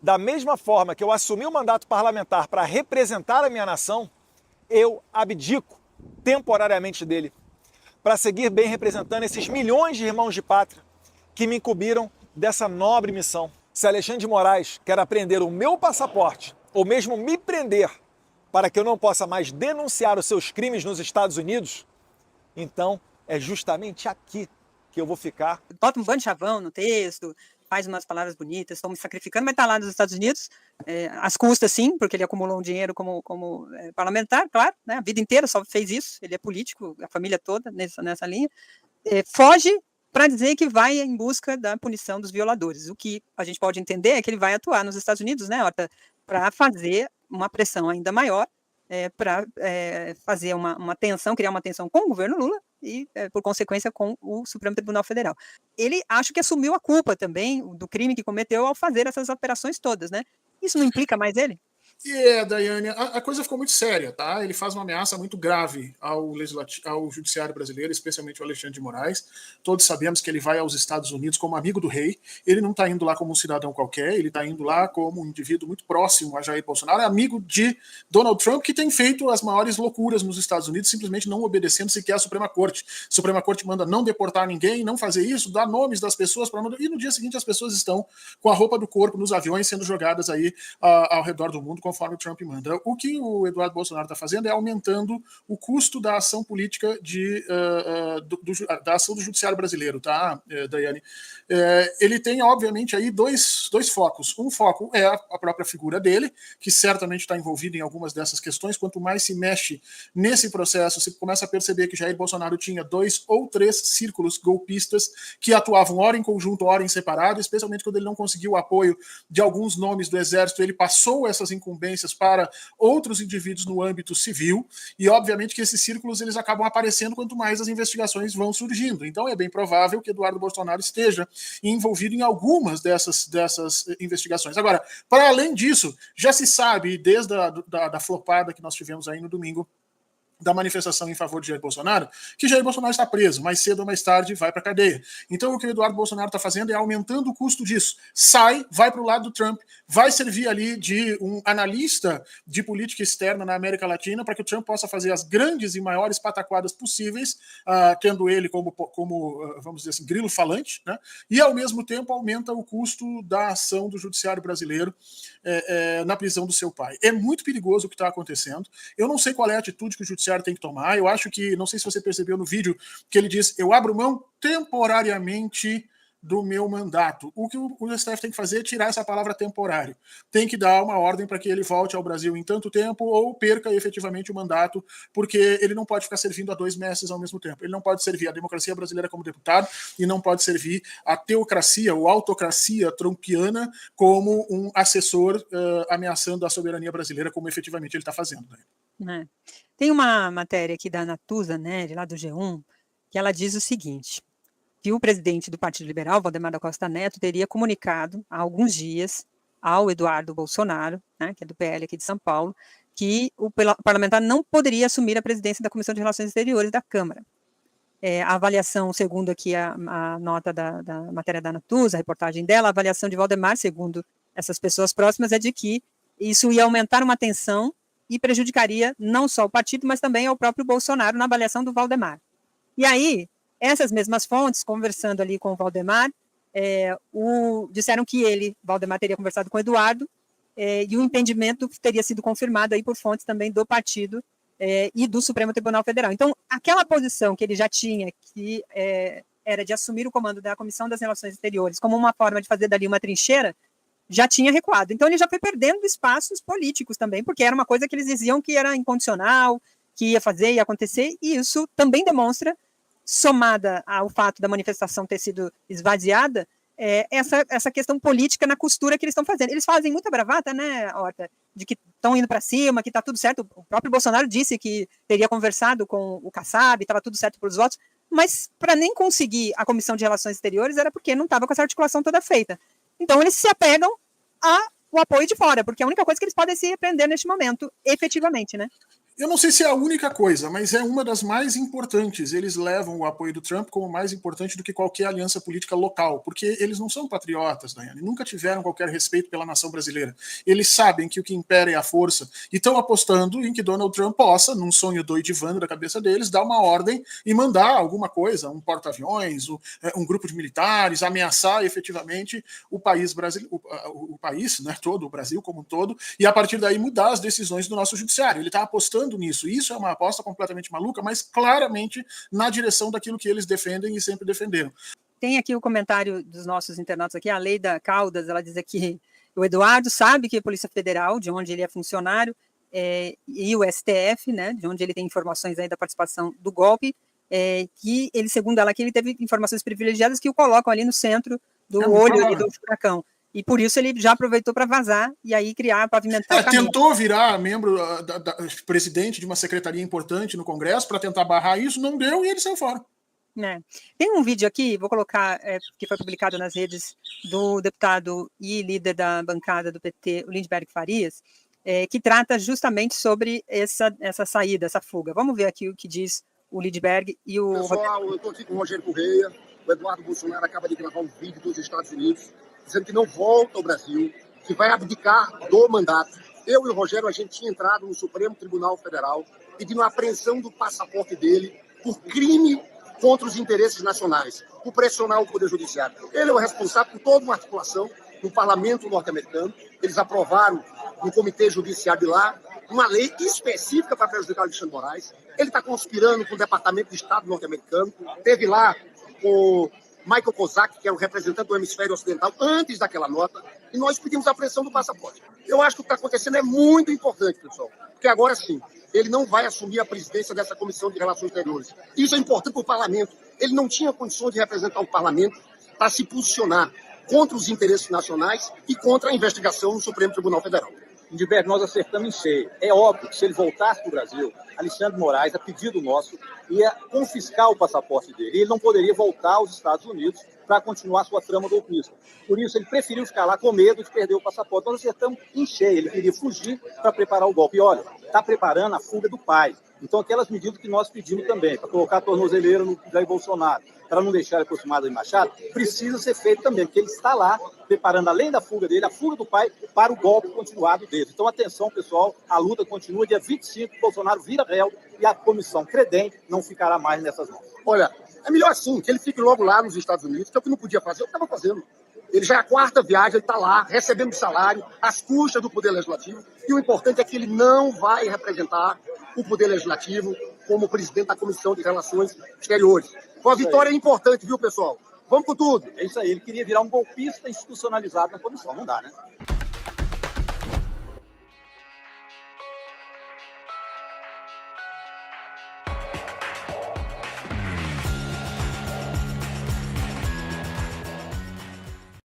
Da mesma forma que eu assumi o mandato parlamentar para representar a minha nação, eu abdico temporariamente dele para seguir bem representando esses milhões de irmãos de pátria que me incumbiram dessa nobre missão. Se Alexandre de Moraes quer apreender o meu passaporte ou mesmo me prender para que eu não possa mais denunciar os seus crimes nos Estados Unidos, então é justamente aqui que eu vou ficar. Bota um bando de chavão no texto, faz umas palavras bonitas, estou me sacrificando, mas está lá nos Estados Unidos, às custas sim, porque ele acumulou um dinheiro como parlamentar, claro, né, a vida inteira só fez isso, ele é político, a família toda nessa linha, foge para dizer que vai em busca da punição dos violadores. O que a gente pode entender é que ele vai atuar nos Estados Unidos, né, para fazer uma pressão ainda maior, para fazer uma tensão, criar uma tensão com o governo Lula e, por consequência, com o Supremo Tribunal Federal. Ele acho que assumiu a culpa também do crime que cometeu ao fazer essas operações todas, né? Isso não implica mais ele? Daiane, a coisa ficou muito séria, tá? Ele faz uma ameaça muito grave ao judiciário brasileiro, especialmente ao Alexandre de Moraes. Todos sabemos que ele vai aos Estados Unidos como amigo do rei. Ele não está indo lá como um cidadão qualquer, ele está indo lá como um indivíduo muito próximo a Jair Bolsonaro, amigo de Donald Trump, que tem feito as maiores loucuras nos Estados Unidos, simplesmente não obedecendo sequer à Suprema Corte. A Suprema Corte manda não deportar ninguém, não fazer isso, dar nomes das pessoas, e no dia seguinte as pessoas estão com a roupa do corpo nos aviões sendo jogadas aí ao redor do mundo, conforme o Trump manda. O que o Eduardo Bolsonaro está fazendo é aumentando o custo da ação política da ação do judiciário brasileiro, tá, Daiane? Ele tem, obviamente, aí dois focos. Um foco é a própria figura dele, que certamente está envolvido em algumas dessas questões. Quanto mais se mexe nesse processo, você começa a perceber que Jair Bolsonaro tinha 2 ou 3 círculos golpistas que atuavam ora em conjunto, ora em separado, especialmente quando ele não conseguiu o apoio de alguns nomes do Exército, ele passou essas incumbências para outros indivíduos no âmbito civil, e obviamente que esses círculos eles acabam aparecendo quanto mais as investigações vão surgindo. Então é bem provável que Eduardo Bolsonaro esteja envolvido em algumas dessas investigações. Agora, para além disso, já se sabe, desde da flopada que nós tivemos aí no domingo, da manifestação em favor de Jair Bolsonaro, que Jair Bolsonaro está preso, mais cedo ou mais tarde vai para a cadeia. Então o que o Eduardo Bolsonaro está fazendo é aumentando o custo disso. Vai para o lado do Trump, vai servir ali de um analista de política externa na América Latina para que o Trump possa fazer as grandes e maiores pataquadas possíveis, tendo ele como vamos dizer assim, grilo falante, né? E ao mesmo tempo aumenta o custo da ação do judiciário brasileiro na prisão do seu pai. É muito perigoso o que está acontecendo. Eu não sei qual é a atitude que o judiciário tem que tomar. Eu acho que, não sei se você percebeu no vídeo, que ele diz, eu abro mão temporariamente do meu mandato. O que o STF tem que fazer é tirar essa palavra temporário. Tem que dar uma ordem para que ele volte ao Brasil em tanto tempo ou perca efetivamente o mandato, porque ele não pode ficar servindo a 2 mestres ao mesmo tempo. Ele não pode servir a democracia brasileira como deputado e não pode servir a teocracia ou autocracia trumpiana como um assessor ameaçando a soberania brasileira, como efetivamente ele está fazendo. Né? Tem uma matéria aqui da Natuza, né, lá do G1, que ela diz o seguinte, que o presidente do Partido Liberal, Valdemar da Costa Neto, teria comunicado há alguns dias ao Eduardo Bolsonaro, né, que é do PL aqui de São Paulo, que o parlamentar não poderia assumir a presidência da Comissão de Relações Exteriores da Câmara. A avaliação, segundo aqui a nota da matéria da Natuza, a reportagem dela, a avaliação de Valdemar, segundo essas pessoas próximas, é de que isso ia aumentar uma tensão e prejudicaria não só o partido, mas também ao próprio Bolsonaro na avaliação do Valdemar. E aí, essas mesmas fontes, conversando ali com o Valdemar, disseram que Valdemar, teria conversado com o Eduardo, e o entendimento teria sido confirmado aí por fontes também do partido e do Supremo Tribunal Federal. Então, aquela posição que ele já tinha, que era de assumir o comando da Comissão das Relações Exteriores como uma forma de fazer dali uma trincheira, já tinha recuado. Então, ele já foi perdendo espaços políticos também, porque era uma coisa que eles diziam que era incondicional, que ia fazer, ia acontecer, e isso também demonstra, somada ao fato da manifestação ter sido esvaziada, essa questão política na costura que eles estão fazendo. Eles fazem muita bravata, né, Horta, de que estão indo para cima, que está tudo certo. O próprio Bolsonaro disse que teria conversado com o Kassab, estava tudo certo para os votos, mas para nem conseguir a Comissão de Relações Exteriores era porque não estava com essa articulação toda feita. Então, eles se apegam ao apoio de fora, porque é a única coisa que eles podem se repreender neste momento, efetivamente, né? Eu não sei se é a única coisa, mas é uma das mais importantes. Eles levam o apoio do Trump como mais importante do que qualquer aliança política local, porque eles não são patriotas, Daiane, nunca tiveram qualquer respeito pela nação brasileira. Eles sabem que o que impera é a força e estão apostando em que Donald Trump possa, num sonho doidivando da cabeça deles, dar uma ordem e mandar alguma coisa, um porta-aviões, um grupo de militares, ameaçar efetivamente o país brasileiro, o país, né, todo, o Brasil como um todo, e a partir daí mudar as decisões do nosso judiciário. Ele está apostando nisso. Isso é uma aposta completamente maluca, mas claramente na direção daquilo que eles defendem e sempre defenderam. Tem aqui o comentário dos nossos internautas aqui, a Leida Caldas, ela diz aqui, o Eduardo sabe que a Polícia Federal, de onde ele é funcionário, e o STF, né, de onde ele tem informações aí da participação do golpe, que ele, segundo ela, que ele teve informações privilegiadas que o colocam ali no centro do olho ali do furacão. E por isso ele já aproveitou para vazar e aí pavimentar o caminho. Tentou virar membro, presidente de uma secretaria importante no Congresso para tentar barrar isso, não deu e ele saiu fora. Tem um vídeo aqui, vou colocar, que foi publicado nas redes do deputado e líder da bancada do PT, o Lindbergh Farias, que trata justamente sobre essa saída, essa fuga. Vamos ver aqui o que diz o Lindbergh e o... Pessoal, eu estou aqui com o Rogério Correia, o Eduardo Bolsonaro acaba de gravar um vídeo dos Estados Unidos, dizendo que não volta ao Brasil, que vai abdicar do mandato. Eu e o Rogério, a gente tinha entrado no Supremo Tribunal Federal pedindo a apreensão do passaporte dele por crime contra os interesses nacionais, por pressionar o Poder Judiciário. Ele é o responsável por toda uma articulação no Parlamento norte-americano. Eles aprovaram no Comitê Judiciário de lá uma lei específica para prejudicar o Alexandre de Moraes. Ele está conspirando com o Departamento de Estado norte-americano. Teve lá o Michael Kozak, que é o representante do hemisfério ocidental, antes daquela nota, e nós pedimos a apreensão do passaporte. Eu acho que o que está acontecendo é muito importante, pessoal, porque agora sim, ele não vai assumir a presidência dessa Comissão de Relações Exteriores. Isso é importante para o Parlamento. Ele não tinha condições de representar o Parlamento para se posicionar contra os interesses nacionais e contra a investigação no Supremo Tribunal Federal. Lindbergh, nós acertamos em cheio. É óbvio que se ele voltasse para o Brasil, Alexandre de Moraes, a pedido nosso, ia confiscar o passaporte dele. E ele não poderia voltar aos Estados Unidos para continuar sua trama golpista. Por isso, ele preferiu ficar lá com medo de perder o passaporte. Nós acertamos em cheio. Ele queria fugir para preparar o golpe. E olha, está preparando a fuga do pai. Então, aquelas medidas que nós pedimos também, para colocar a tornozeleira no Jair Bolsonaro, para não deixar ele aproximado de Machado, precisa ser feito também, porque ele está lá preparando, além da fuga dele, a fuga do pai para o golpe continuado dele. Então, atenção, pessoal, a luta continua. Dia 25, Bolsonaro vira réu e a comissão Credem não ficará mais nessas mãos. Olha, é melhor assim, que ele fique logo lá nos Estados Unidos, que é o que não podia fazer, eu estava fazendo. Ele já é a 4ª viagem, ele está lá, recebendo salário, às custas do Poder Legislativo, e o importante é que ele não vai representar o Poder Legislativo como presidente da Comissão de Relações Exteriores. Uma vitória importante, viu, pessoal? Vamos com tudo. É isso aí, ele queria virar um golpista institucionalizado na comissão, não dá, né?